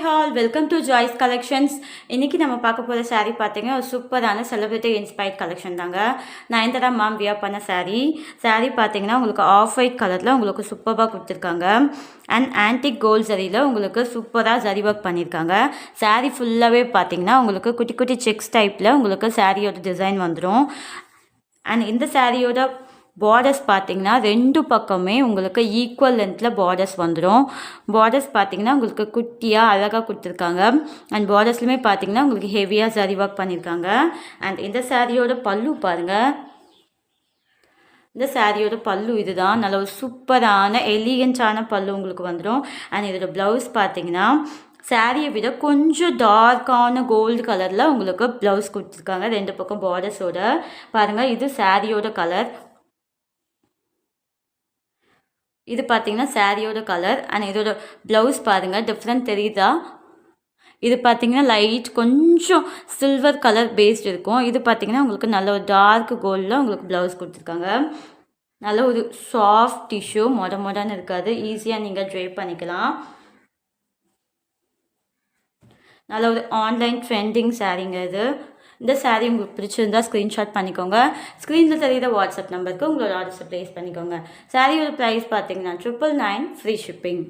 Hi all welcome to Joy's collections. இன்றைக்கி நம்ம பார்க்க போகிற சாரீ பார்த்தீங்கன்னா ஒரு சூப்பரான செலிபிரிட்டி இன்ஸ்பைர்ட் கலெக்ஷன் தாங்க. நயன்தாரா மேம் வியர் பண்ண சாரீ பார்த்தீங்கன்னா உங்களுக்கு ஆஃப் ஒயிட் கலரில் உங்களுக்கு சூப்பராக கொடுத்துருக்காங்க. அண்ட் ஆன்டிக் கோல்ட் ஜரியில் உங்களுக்கு சூப்பராக ஜரி ஒர்க் பண்ணியிருக்காங்க. சாரீ ஃபுல்லாகவே பார்த்தீங்கன்னா உங்களுக்கு குட்டி குட்டி செக்ஸ் டைப்பில் உங்களுக்கு சாரியோட டிசைன் வந்துடும். அண்ட் இந்த சாரியோட பார்டர்ஸ் பார்த்தீங்கன்னா ரெண்டு பக்கமே உங்களுக்கு ஈக்குவல் லென்த்தில் பார்டர்ஸ் வந்துடும். பார்டர்ஸ் பார்த்தீங்கன்னா உங்களுக்கு குட்டியாக அழகாக கொடுத்துருக்காங்க. அண்ட் பார்டர்ஸ்லையுமே பார்த்தீங்கன்னா உங்களுக்கு ஹெவியாக சரி ஒர்க் பண்ணியிருக்காங்க. அண்ட் இந்த சாரியோட பல்லு பாருங்கள். இந்த சாரியோட பல்லு இதுதான். நல்ல ஒரு சூப்பரான எலிகன்ஸான பல்லு உங்களுக்கு வந்துடும். அண்ட் இதோட ப்ளவுஸ் பார்த்தீங்கன்னா சாரியை விட கொஞ்சம் டார்க்கான கோல்டு கலரில் உங்களுக்கு ப்ளவுஸ் கொடுத்துருக்காங்க. ரெண்டு பக்கம் பார்டர்ஸோட பாருங்கள். இது சாரியோட கலர். இது பார்த்தீங்கன்னா சாரியோட கலர். அண்ட் இதோட ப்ளவுஸ் பாருங்கள், டிஃப்ரெண்ட் தெரியுதா? இது பார்த்தீங்கன்னா லைட் கொஞ்சம் சில்வர் கலர் பேஸ்ட் இருக்கும். இது பார்த்தீங்கன்னா உங்களுக்கு நல்ல ஒரு டார்க் கோல்டில் உங்களுக்கு ப்ளவுஸ் கொடுத்துருக்காங்க. நல்ல ஒரு சாஃப்ட் டிஷ்யூ, மொடன்னு இருக்காது, ஈஸியாக நீங்கள் ட்ரை பண்ணிக்கலாம். நல்ல ஒரு ஆன்லைன் ட்ரெண்டிங் சாரீங்க இது. இந்த சாரீ உங்களுக்கு பிடிச்சிருந்தா ஸ்க்ரீன்ஷாட் பண்ணிக்கோங்க. ஸ்க்ரீனில் தெரியுற வாட்ஸ்அப் நம்பருக்கு உங்களோட ஆர்டர்ஸை ப்ளேஸ் பண்ணிக்கோங்க. சாரியோட ப்ரைஸ் பார்த்தீங்கன்னா 999 ஃப்ரீ ஷிப்பிங்.